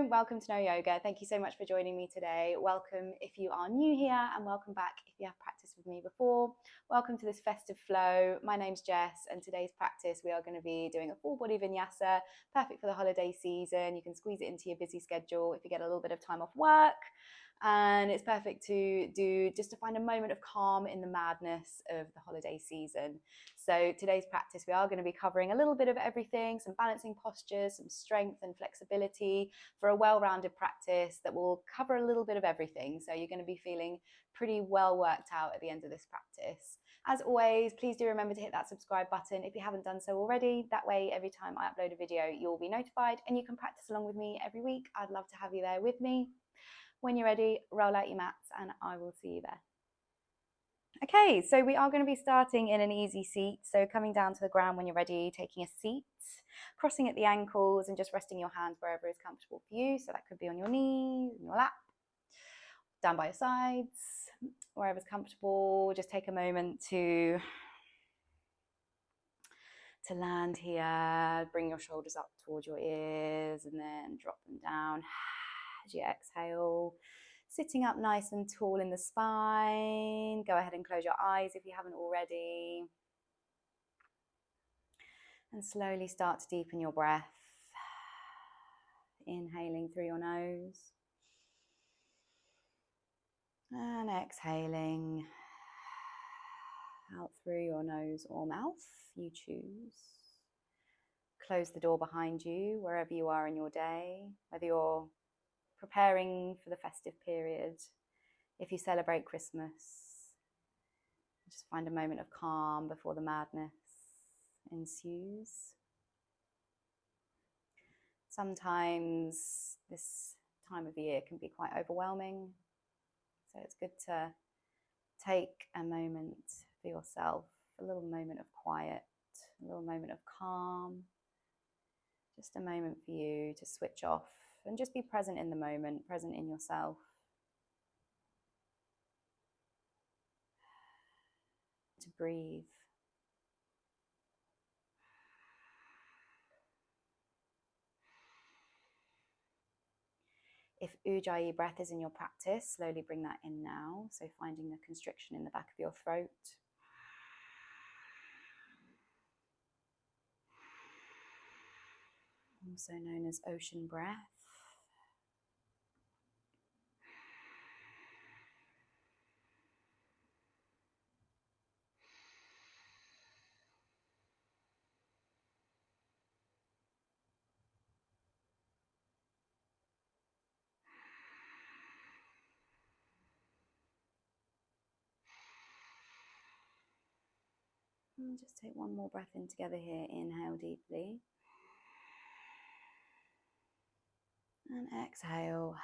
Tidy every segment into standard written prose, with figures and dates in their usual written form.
welcome to No Yoga. Thank you so much for joining me today. Welcome if you are new here, and welcome back if you have practiced with me before. Welcome to this festive flow. My name's Jess, and today's practice we are going to be doing a full body vinyasa, perfect for the holiday season. You can squeeze it into your busy schedule if you get a little bit of time off work. And it's perfect to do just to find a moment of calm in the madness of the holiday season. So today's practice, we are going to be covering a little bit of everything, some balancing postures, some strength and flexibility for a well-rounded practice that will cover a little bit of everything. So you're going to be feeling pretty well worked out at the end of this practice. As always, please do remember to hit that subscribe button if you haven't done so already. That way, every time I upload a video, you'll be notified and you can practice along with me every week. I'd love to have you there with me. When you're ready, roll out your mats and I will see you there. Okay, so we are going to be starting in an easy seat. So coming down to the ground when you're ready, taking a seat, crossing at the ankles and just resting your hands wherever is comfortable for you. So that could be on your knees, in your lap, down by your sides, wherever's comfortable. Just take a moment to land here. Bring your shoulders up towards your ears and then drop them down as you exhale. Sitting up nice and tall in the spine. Go ahead and close your eyes if you haven't already. And slowly start to deepen your breath. Inhaling through your nose. And exhaling out through your nose or mouth, you choose. Close the door behind you wherever you are in your day, whether you're preparing for the festive period, if you celebrate Christmas. Just find a moment of calm before the madness ensues. Sometimes this time of year can be quite overwhelming, so it's good to take a moment for yourself, a little moment of quiet, a little moment of calm, just a moment for you to switch off and just be present in the moment, present in yourself. To breathe. If Ujjayi breath is in your practice, slowly bring that in now. So finding the constriction in the back of your throat. Also known as ocean breath. And just take one more breath in together here. Inhale deeply. And exhale.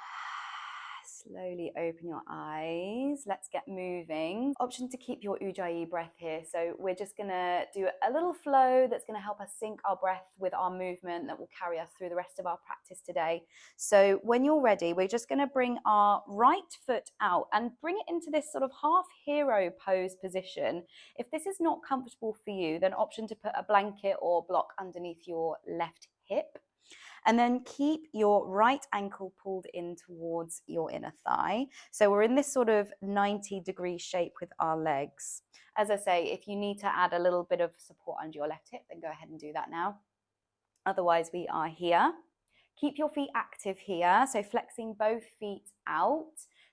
Slowly open your eyes. Let's get moving. Option to keep your Ujjayi breath here. So we're just going to do a little flow that's going to help us sync our breath with our movement that will carry us through the rest of our practice today. So when you're ready, we're just going to bring our right foot out and bring it into this sort of half hero pose position. If this is not comfortable for you, then option to put a blanket or block underneath your left hip. And then keep your right ankle pulled in towards your inner thigh. So we're in this sort of 90-degree shape with our legs. As I say, if you need to add a little bit of support under your left hip, then go ahead and do that now. Otherwise, we are here. Keep your feet active here. So flexing both feet out,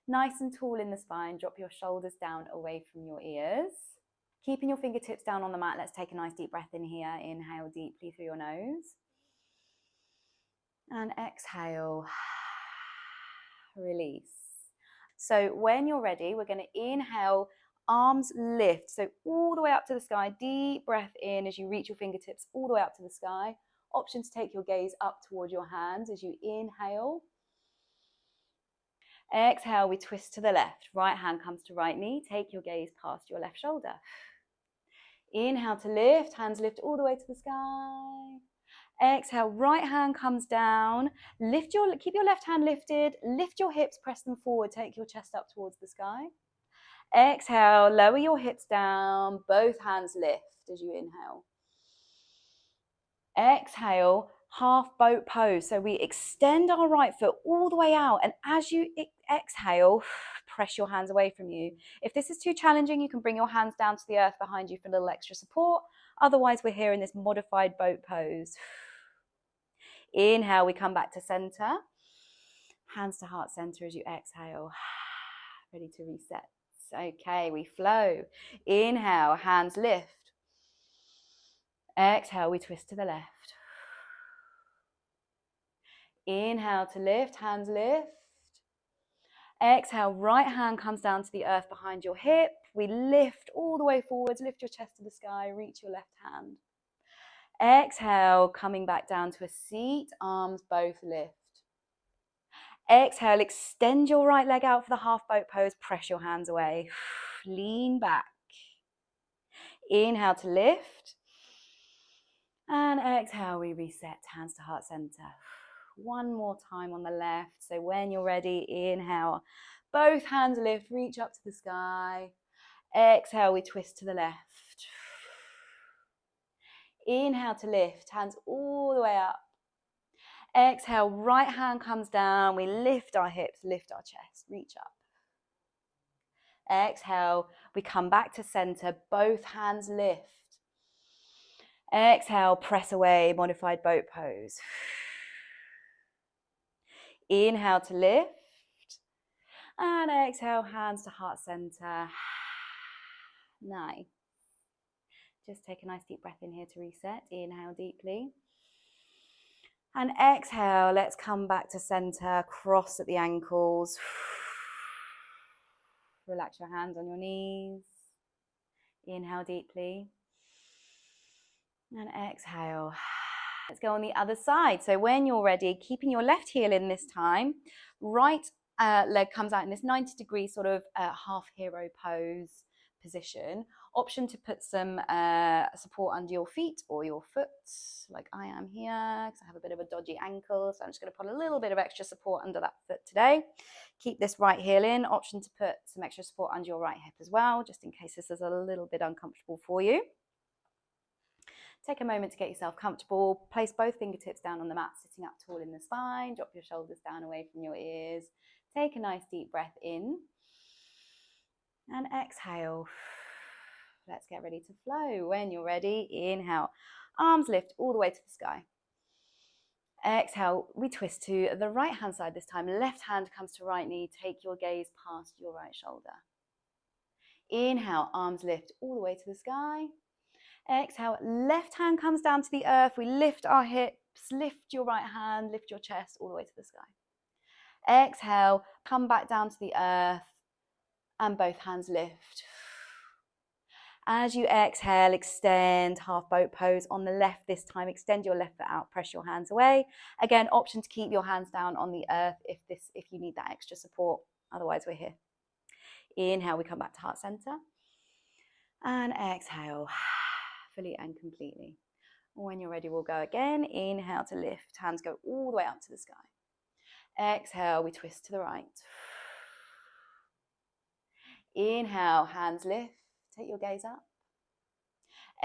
nice and tall in the spine. Drop your shoulders down away from your ears. Keeping your fingertips down on the mat. Let's take a nice deep breath in here. Inhale deeply through your nose. And exhale, release. So when you're ready, we're going to inhale, arms lift. So all the way up to the sky, deep breath in as you reach your fingertips all the way up to the sky. Option to take your gaze up toward your hands as you inhale. Exhale, we twist to the left. Right hand comes to right knee. Take your gaze past your left shoulder. Inhale to lift, hands lift all the way to the sky. Exhale, right hand comes down, keep your left hand lifted, lift your hips, press them forward, take your chest up towards the sky. Exhale, lower your hips down, both hands lift as you inhale. Exhale, half boat pose. So we extend our right foot all the way out, and as you exhale, press your hands away from you. If this is too challenging, you can bring your hands down to the earth behind you for a little extra support. Otherwise, we're here in this modified boat pose. Inhale, we come back to center. Hands to heart center as you exhale. Ready to reset. Okay, we flow. Inhale, hands lift. Exhale, we twist to the left. Inhale to lift, hands lift. Exhale, right hand comes down to the earth behind your hip. We lift all the way forwards, lift your chest to the sky, reach your left hand. Exhale, coming back down to a seat, arms both lift. Exhale, extend your right leg out for the half boat pose, press your hands away. Lean back. Inhale to lift. And exhale, we reset, hands to heart center. One more time on the left. So when you're ready, inhale, both hands lift, reach up to the sky. Exhale, we twist to the left. Inhale to lift, hands all the way up. Exhale, right hand comes down. We lift our hips, lift our chest, reach up. Exhale, we come back to center, both hands lift. Exhale, press away, modified boat pose. Inhale to lift. And exhale, hands to heart center. Nice. Just take a nice deep breath in here to reset. Inhale deeply. And exhale, let's come back to center, cross at the ankles. Relax your hands on your knees. Inhale deeply. And exhale. Let's go on the other side. So when you're ready, keeping your left heel in this time, right leg comes out in this 90-degree sort of half hero pose position. Option to put some support under your feet or your foot, like I am here, because I have a bit of a dodgy ankle. So I'm just going to put a little bit of extra support under that foot today. Keep this right heel in. Option to put some extra support under your right hip as well, just in case this is a little bit uncomfortable for you. Take a moment to get yourself comfortable. Place both fingertips down on the mat, sitting up tall in the spine. Drop your shoulders down away from your ears. Take a nice deep breath in. And exhale. Let's get ready to flow. When you're ready, inhale. Arms lift all the way to the sky. Exhale, we twist to the right hand side this time. Left hand comes to right knee. Take your gaze past your right shoulder. Inhale, arms lift all the way to the sky. Exhale, left hand comes down to the earth. We lift our hips, lift your right hand, lift your chest all the way to the sky. Exhale, come back down to the earth and both hands lift. As you exhale, extend, half boat pose on the left this time. Extend your left foot out, press your hands away. Again, option to keep your hands down on the earth if you need that extra support. Otherwise, we're here. Inhale, we come back to heart center. And exhale. Fully and completely. When you're ready, we'll go again. Inhale to lift. Hands go all the way up to the sky. Exhale, we twist to the right. Inhale, hands lift. Take your gaze up.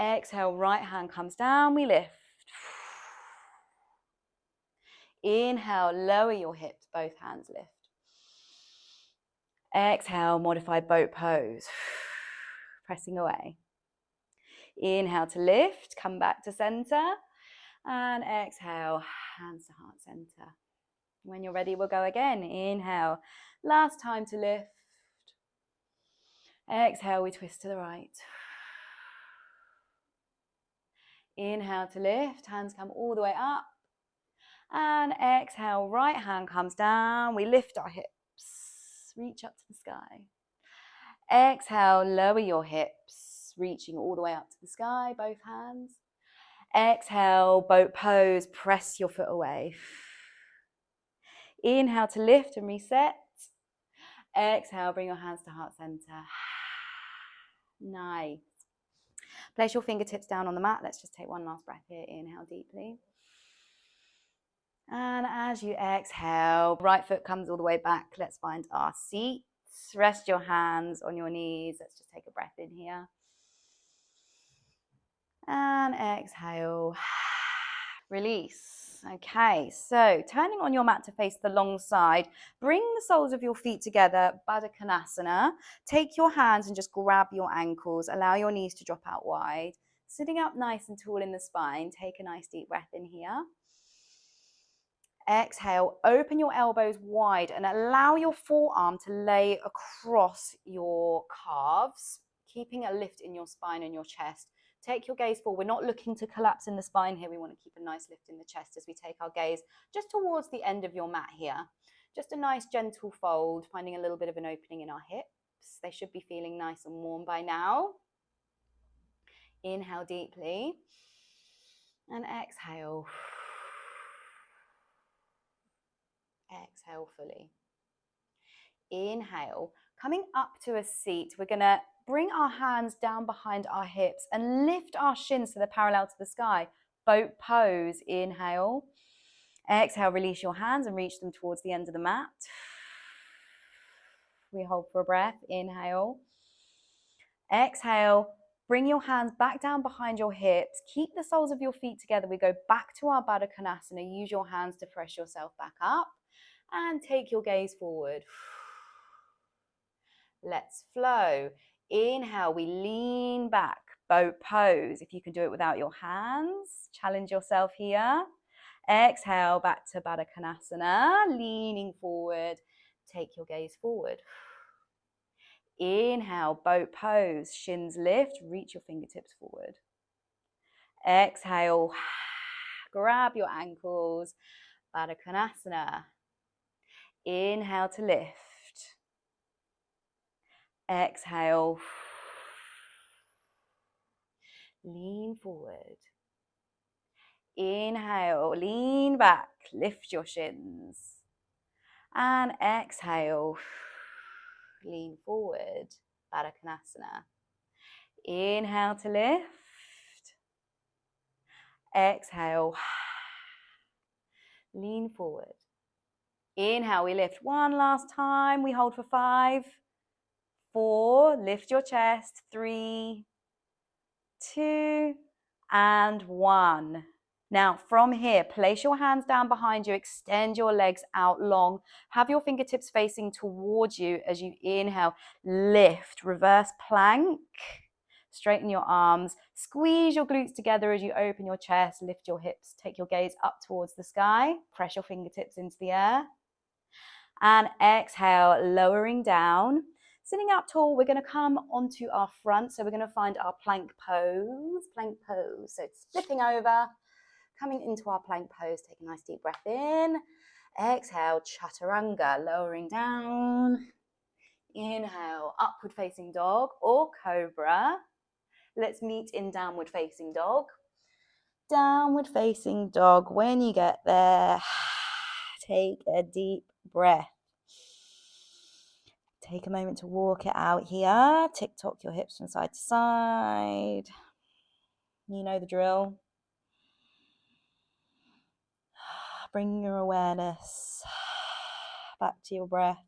Exhale, right hand comes down. We lift. Inhale, lower your hips. Both hands lift. Exhale, modified boat pose. Pressing away. Inhale to lift, come back to center, and exhale, hands to heart center. When you're ready, we'll go again. Inhale, last time to lift. Exhale, we twist to the right. Inhale to lift, hands come all the way up. And exhale, right hand comes down. We lift our hips, reach up to the sky. Exhale, lower your hips, reaching all the way up to the sky, both hands. Exhale, boat pose, press your foot away. Inhale to lift and reset. Exhale, bring your hands to heart center. Nice. Place your fingertips down on the mat. Let's just take one last breath here. Inhale deeply. And as you exhale, right foot comes all the way back. Let's find our seats. Rest your hands on your knees. Let's just take a breath in here. And exhale. Release. Okay, so turning on your mat to face the long side, bring the soles of your feet together, Baddha Konasana. Take your hands and just grab your ankles. Allow your knees to drop out wide. Sitting up nice and tall in the spine. Take a nice deep breath in here. Exhale, open your elbows wide and allow your forearm to lay across your calves, keeping a lift in your spine and your chest. Take your gaze forward. We're not looking to collapse in the spine here. We want to keep a nice lift in the chest as we take our gaze just towards the end of your mat here. Just a nice gentle fold, finding a little bit of an opening in our hips. They should be feeling nice and warm by now. Inhale deeply and exhale. Exhale fully. Inhale, coming up to a seat, we're going to bring our hands down behind our hips and lift our shins so they're parallel to the sky. Boat pose. Inhale. Exhale, release your hands and reach them towards the end of the mat. We hold for a breath. Inhale. Exhale, bring your hands back down behind your hips. Keep the soles of your feet together. We go back to our Baddha Konasana. Use your hands to press yourself back up. And take your gaze forward. Let's flow. Inhale, we lean back, boat pose. If you can do it without your hands, challenge yourself here. Exhale, back to Baddha Konasana, leaning forward. Take your gaze forward. Inhale, boat pose, shins lift, reach your fingertips forward. Exhale, grab your ankles, Baddha Konasana. Inhale to lift. Exhale. Lean forward. Inhale, lean back, lift your shins. And exhale, lean forward, Baddha Konasana. Inhale to lift. Exhale, lean forward. Inhale, we lift one last time. We hold for 5, 4, lift your chest, 3, 2, and 1. Now from here, place your hands down behind you, extend your legs out long, have your fingertips facing towards you as you inhale, lift, reverse plank, straighten your arms, squeeze your glutes together as you open your chest, lift your hips, take your gaze up towards the sky, press your fingertips into the air, and exhale, lowering down. Sitting up tall, we're going to come onto our front. So we're going to find our plank pose. So it's flipping over, coming into our plank pose. Take a nice deep breath in. Exhale, chaturanga, lowering down. Inhale, upward facing dog or cobra. Let's meet in downward facing dog. Downward facing dog. When you get there, take a deep breath. Take a moment to walk it out here. Tick-tock your hips from side to side. You know the drill. Bring your awareness back to your breath.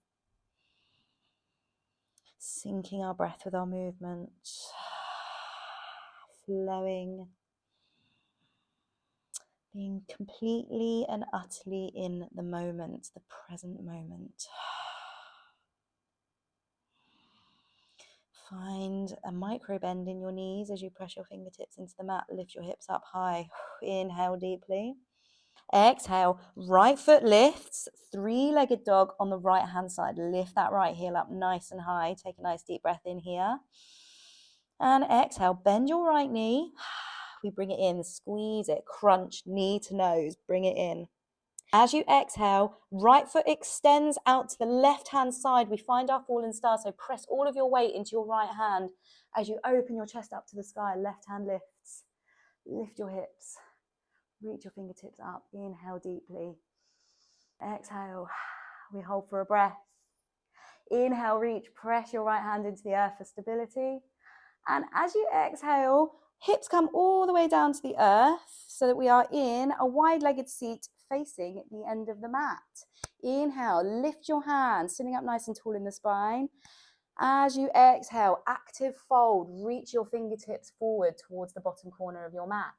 Syncing our breath with our movement. Flowing. Being completely and utterly in the moment, the present moment. Find a micro bend in your knees as you press your fingertips into the mat. Lift your hips up high. Inhale deeply. Exhale, right foot lifts, 3-legged dog on the right hand side. Lift that right heel up nice and high. Take a nice deep breath in here. And exhale, bend your right knee. We bring it in, squeeze it, crunch, knee to nose, bring it in. As you exhale, right foot extends out to the left-hand side. We find our fallen star, so press all of your weight into your right hand. As you open your chest up to the sky, left hand lifts. Lift your hips. Reach your fingertips up. Inhale deeply. Exhale. We hold for a breath. Inhale, reach. Press your right hand into the earth for stability. And as you exhale, hips come all the way down to the earth so that we are in a wide-legged seat facing the end of the mat. Inhale, lift your hands, sitting up nice and tall in the spine. As you exhale, active fold, reach your fingertips forward towards the bottom corner of your mat.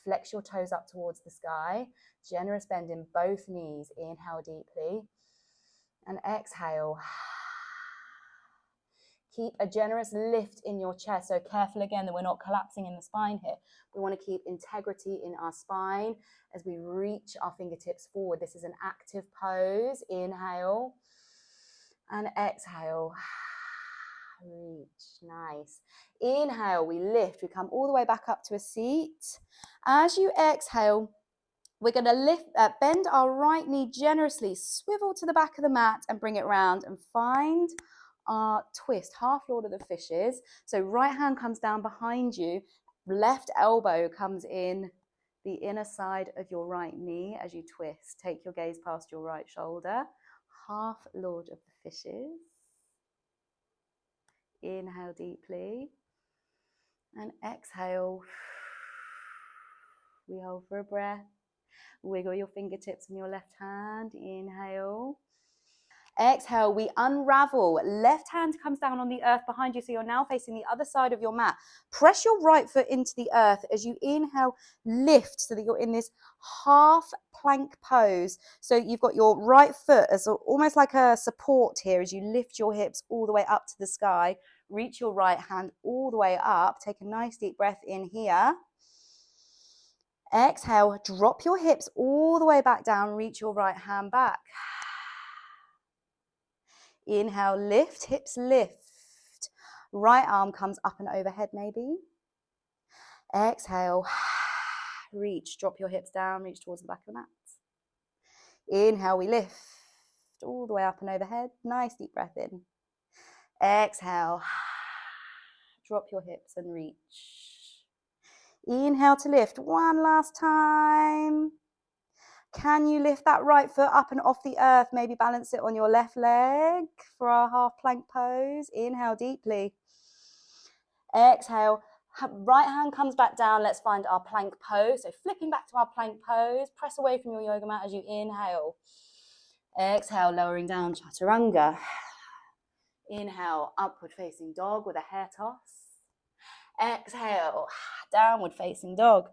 Flex your toes up towards the sky. Generous bend in both knees. Inhale deeply. And exhale. Keep a generous lift in your chest. So careful again that we're not collapsing in the spine here. We want to keep integrity in our spine as we reach our fingertips forward. This is an active pose. Inhale and exhale. Reach. Nice. Inhale, we lift. We come all the way back up to a seat. As you exhale, we're going to bend our right knee generously, swivel to the back of the mat and bring it round and find our twist, half Lord of the Fishes. So right hand comes down behind you, left elbow comes in the inner side of your right knee as you twist. Take your gaze past your right shoulder. Half Lord of the Fishes. Inhale deeply and exhale. We hold for a breath. Wiggle your fingertips in your left hand. Inhale. Exhale, we unravel. Left hand comes down on the earth behind you, so you're now facing the other side of your mat. Press your right foot into the earth as you inhale, lift so that you're in this half plank pose. So you've got your right foot as almost like a support here as you lift your hips all the way up to the sky. Reach your right hand all the way up. Take a nice deep breath in here. Exhale, drop your hips all the way back down, reach your right hand back. Inhale, lift, hips lift. Right arm comes up and overhead maybe. Exhale, reach, drop your hips down, reach towards the back of the mat. Inhale, we lift all the way up and overhead. Nice deep breath in. Exhale, drop your hips and reach. Inhale to lift, one last time. Can you lift that right foot up and off the earth? Maybe balance it on your left leg for our half plank pose. Inhale deeply. Exhale. Right hand comes back down. Let's find our plank pose. So flipping back to our plank pose. Press away from your yoga mat as you inhale. Exhale, lowering down, chaturanga. Inhale, upward facing dog with a hair toss. Exhale, downward facing dog.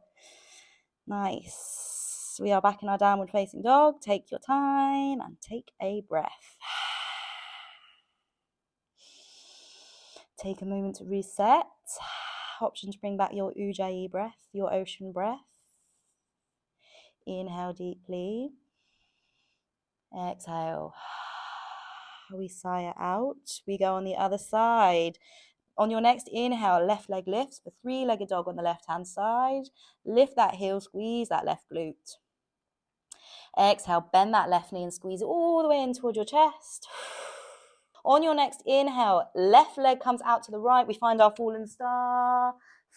Nice. We are back in our downward facing dog. Take your time and take a breath. Take a moment to reset. Option to bring back your ujjayi breath, your ocean breath. Inhale deeply. Exhale. We sigh it out. We go on the other side. On your next inhale, left leg lifts, the three-legged dog on the left-hand side. Lift that heel, squeeze that left glute. Exhale, bend that left knee and squeeze it all the way in toward your chest. On your next inhale, left leg comes out to the right. We find our fallen star.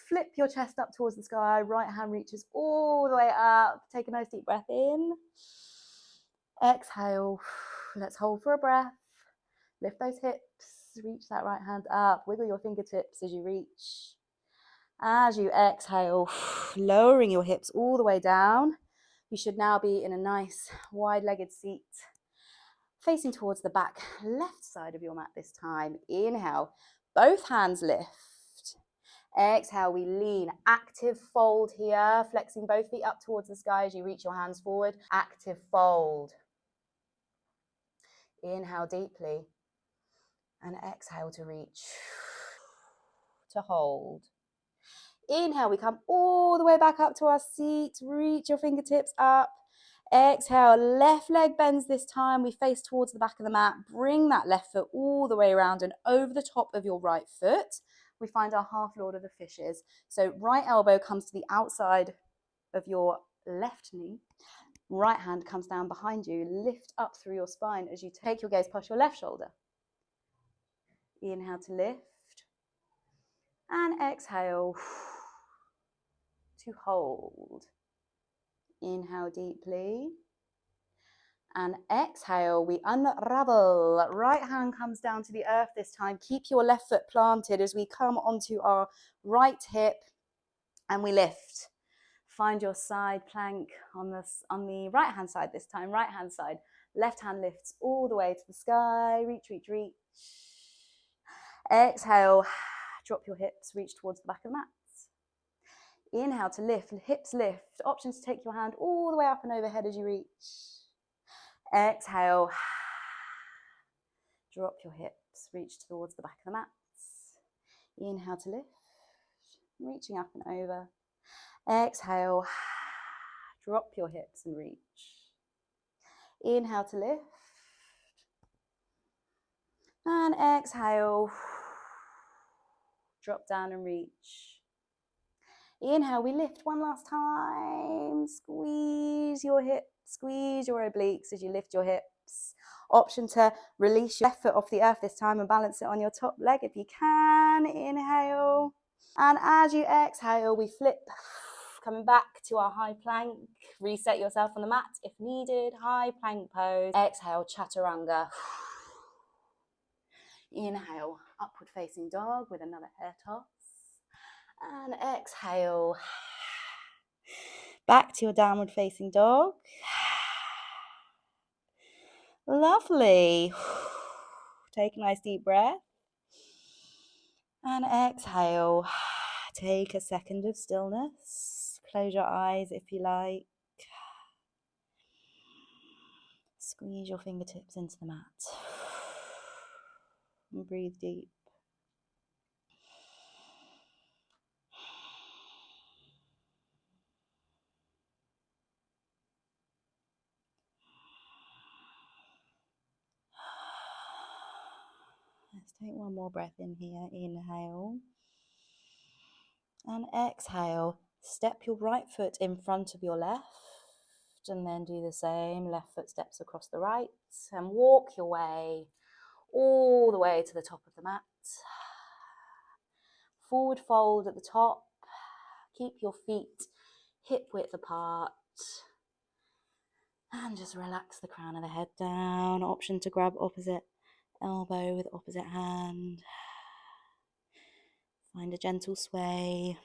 Flip your chest up towards the sky. Right hand reaches all the way up. Take a nice deep breath in. Exhale. Let's hold for a breath. Lift those hips. Reach that right hand up. Wiggle your fingertips as you reach. As you exhale, lowering your hips all the way down. You should now be in a nice wide-legged seat, facing towards the back left side of your mat this time. Inhale, both hands lift. Exhale, we lean. Active fold here, flexing both feet up towards the sky as you reach your hands forward. Active fold. Inhale deeply. And exhale to reach, to hold. Inhale, we come all the way back up to our seat. Reach your fingertips up. Exhale, left leg bends this time. We face towards the back of the mat. Bring that left foot all the way around and over the top of your right foot. We find our half Lord of the Fishes. So right elbow comes to the outside of your left knee. Right hand comes down behind you. Lift up through your spine as you take your gaze past your left shoulder. Inhale to lift and exhale to hold. Inhale deeply and exhale. We unravel. Right hand comes down to the earth this time. Keep your left foot planted as we come onto our right hip and we lift. Find your side plank on the right hand side this time. Right hand side. Left hand lifts all the way to the sky. Reach, reach, reach. Exhale, drop your hips, reach towards the back of the mat. Inhale to lift, hips lift. Option to take your hand all the way up and overhead as you reach. Exhale. Drop your hips, reach towards the back of the mat. Inhale to lift, reaching up and over. Exhale, drop your hips and reach. Inhale to lift. And exhale, drop down and reach. Inhale, we lift one last time. Squeeze your hips, squeeze your obliques as you lift your hips. Option to release your left foot off the earth this time and balance it on your top leg if you can. Inhale. And as you exhale, we flip, coming back to our high plank. Reset yourself on the mat if needed. High plank pose. Exhale, chaturanga. Inhale, upward facing dog with another hair toss. And exhale, back to your downward facing dog. Lovely. Take a nice deep breath. And exhale. Take a second of stillness. Close your eyes if you like. Squeeze your fingertips into the mat. And breathe deep. Let's take one more breath in here. Inhale. And exhale. Step your right foot in front of your left. And then do the same. Left foot steps across the right. And walk your way all the way to the top of the mat. Forward fold at the top. Keep your feet hip width apart. And just relax the crown of the head down. Option to grab opposite elbow with opposite hand. Find a gentle sway.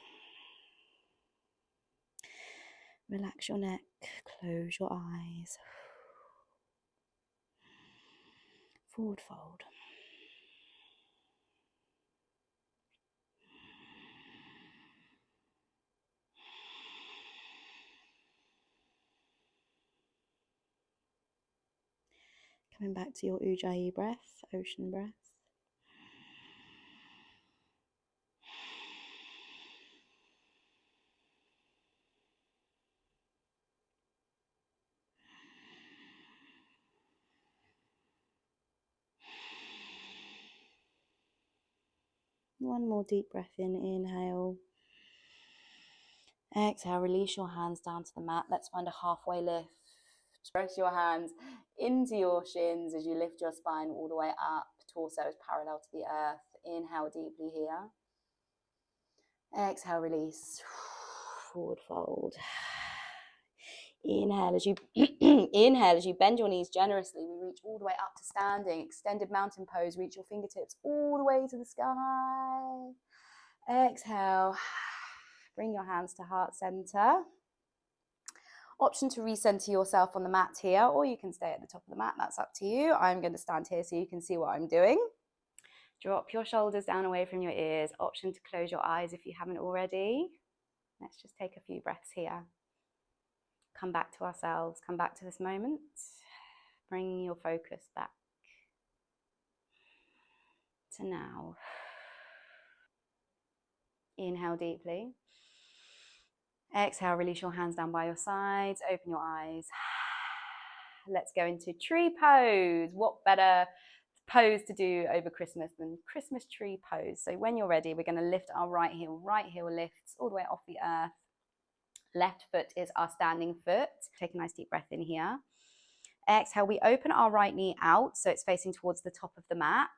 Relax your neck. Close your eyes. Forward fold. Coming back to your Ujjayi breath, ocean breath. One more deep breath in, inhale. Exhale, release your hands down to the mat. Let's find a halfway lift. Press your hands into your shins as you lift your spine all the way up. Torso is parallel to the earth. Inhale deeply here. Exhale, release. Forward fold. Inhale as you inhale as you bend your knees generously. We reach all the way up to standing. Extended mountain pose. Reach your fingertips all the way to the sky. Exhale. Bring your hands to heart center. Option to recenter yourself on the mat here, or you can stay at the top of the mat. That's up to you. I'm going to stand here so you can see what I'm doing. Drop your shoulders down away from your ears. Option to close your eyes if you haven't already. Let's just take a few breaths here. Come back to ourselves. Come back to this moment. Bring your focus back to now. Inhale deeply. Exhale, release your hands down by your sides. Open your eyes. Let's go into tree pose. What better pose to do over Christmas than Christmas tree pose? So when you're ready, we're going to lift our right heel. Right heel lifts all the way off the earth. Left foot is our standing foot. Take a nice deep breath in here. Exhale, we open our right knee out so it's facing towards the top of the mat.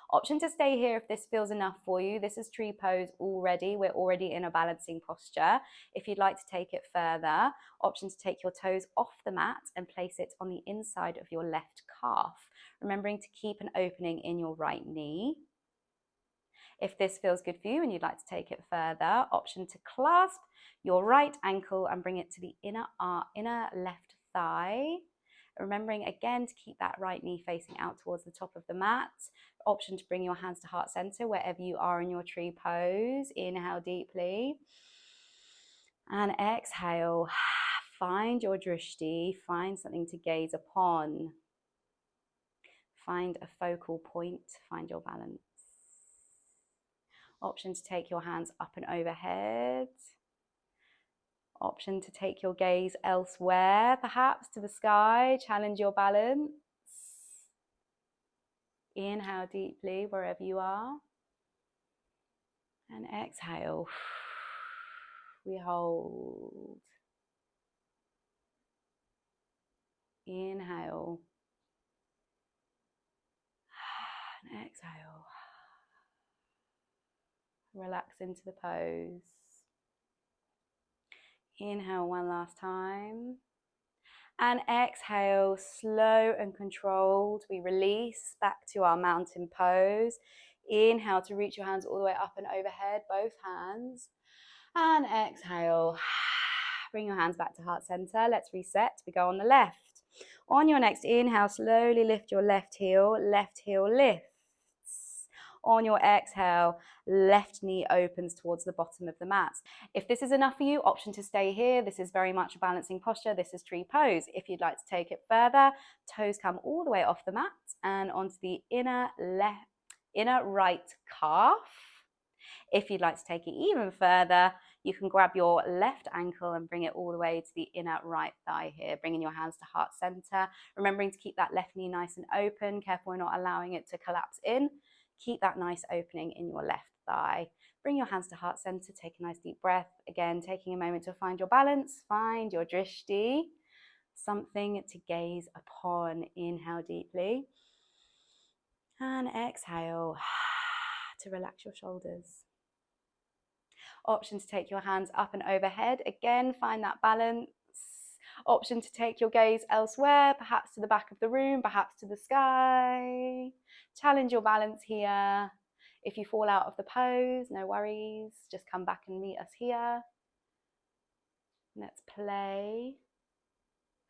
Option to stay here if this feels enough for you. This is tree pose already. We're already in a balancing posture. If you'd like to take it further, option to take your toes off the mat and place it on the inside of your left calf, remembering to keep an opening in your right knee. If this feels good for you and you'd like to take it further, option to clasp your right ankle and bring it to the inner left thigh. Remembering again to keep that right knee facing out towards the top of the mat. Option to bring your hands to heart center wherever you are in your tree pose. Inhale deeply. And exhale. Find your drishti. Find something to gaze upon. Find a focal point. Find your balance. Option to take your hands up and overhead. Option to take your gaze elsewhere, perhaps to the sky. Challenge your balance. Inhale deeply wherever you are. And exhale. We hold. Inhale. And exhale. Relax into the pose. Inhale one last time. And exhale, slow and controlled. We release back to our mountain pose. Inhale to reach your hands all the way up and overhead, both hands. And exhale, bring your hands back to heart center. Let's reset. We go on the left. On your next inhale, slowly lift your left heel lifts. On your exhale, left knee opens towards the bottom of the mat. If this is enough for you, option to stay here. This is very much a balancing posture. This is tree pose. If you'd like to take it further, toes come all the way off the mat and onto the inner right calf. If you'd like to take it even further, you can grab your left ankle and bring it all the way to the inner right thigh here, bringing your hands to heart center, remembering to keep that left knee nice and open. Careful we're not allowing it to collapse in. Keep that nice opening in your left thigh. Bring your hands to heart center, take a nice deep breath. Again, taking a moment to find your balance, find your drishti, something to gaze upon. Inhale deeply. And exhale to relax your shoulders. Option to take your hands up and overhead. Again, find that balance. Option to take your gaze elsewhere, perhaps to the back of the room, perhaps to the sky. Challenge your balance here. If you fall out of the pose, no worries. Just come back and meet us here. Let's play.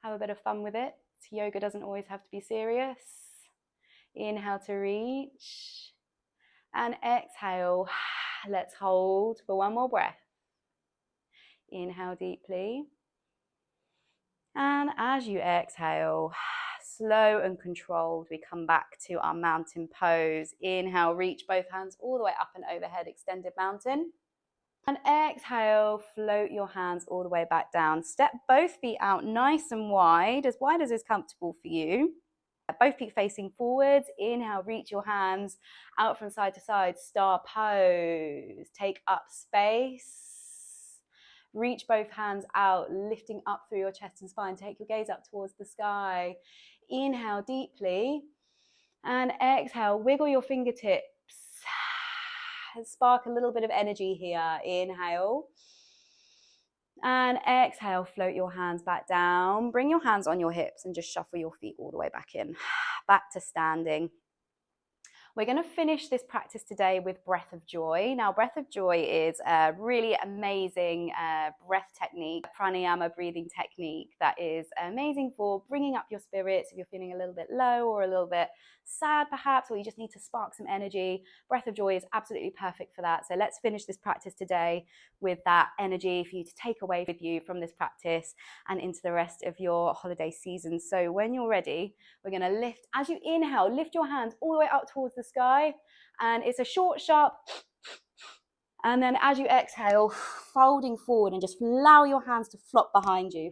Have a bit of fun with it. Yoga doesn't always have to be serious. Inhale to reach. And exhale. Let's hold for one more breath. Inhale deeply. And as you exhale, slow and controlled, we come back to our mountain pose. Inhale, reach both hands all the way up and overhead, extended mountain. And exhale, float your hands all the way back down. Step both feet out nice and wide as is comfortable for you. Both feet facing forwards. Inhale, reach your hands out from side to side, star pose. Take up space. Reach both hands out, lifting up through your chest and spine. Take your gaze up towards the sky. Inhale deeply. And exhale, wiggle your fingertips. Spark a little bit of energy here. Inhale. And exhale, float your hands back down. Bring your hands on your hips and just shuffle your feet all the way back in. Back to standing. We're going to finish this practice today with breath of joy. Now, breath of joy is a really amazing breath technique, pranayama breathing technique that is amazing for bringing up your spirits if you're feeling a little bit low or a little bit sad perhaps, or you just need to spark some energy. Breath of joy is absolutely perfect for that. So let's finish this practice today with that energy for you to take away with you from this practice and into the rest of your holiday season. So when you're ready, we're going to lift, as you inhale, lift your hands all the way up towards the sky, and it's a short, sharp, and then as you exhale, folding forward and just allow your hands to flop behind you.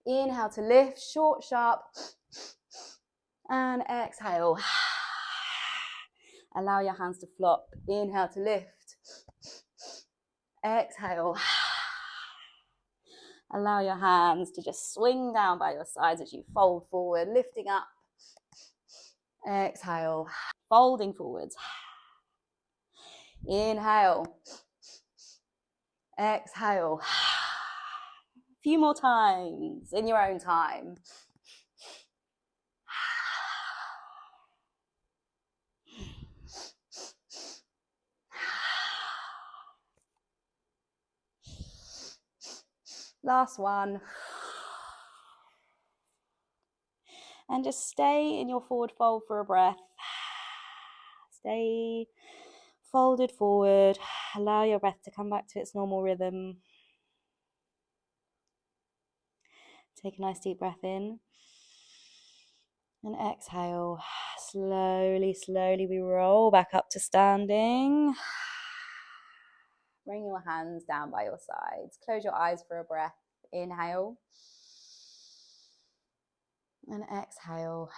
Inhale to lift, short, sharp, and exhale. Allow your hands to flop. Inhale to lift. Exhale. Allow your hands to just swing down by your sides as you fold forward, lifting up. Exhale. Folding forwards. Inhale. Exhale. A few more times in your own time. Last one. And just stay in your forward fold for a breath. Stay folded forward. Allow your breath to come back to its normal rhythm. Take a nice deep breath in. And exhale. Slowly, slowly we roll back up to standing. Bring your hands down by your sides. Close your eyes for a breath. Inhale. And exhale.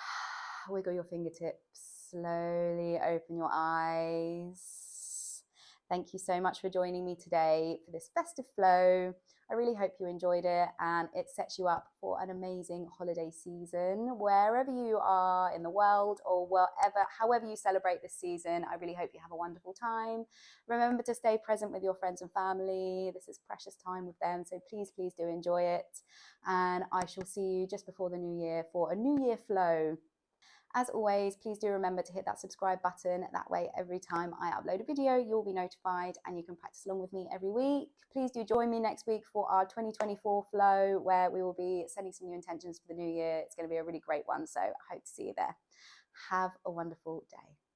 Wiggle your fingertips. Slowly open your eyes. Thank you so much for joining me today for this festive flow. I really hope you enjoyed it and it sets you up for an amazing holiday season. Wherever you are in the world or however you celebrate this season, I really hope you have a wonderful time. Remember to stay present with your friends and family. This is precious time with them, so please, please do enjoy it. And I shall see you just before the new year for a New Year flow. As always, please do remember to hit that subscribe button. That way, every time I upload a video, you'll be notified and you can practice along with me every week. Please do join me next week for our 2024 flow, where we will be setting some new intentions for the new year. It's going to be a really great one, so I hope to see you there. Have a wonderful day.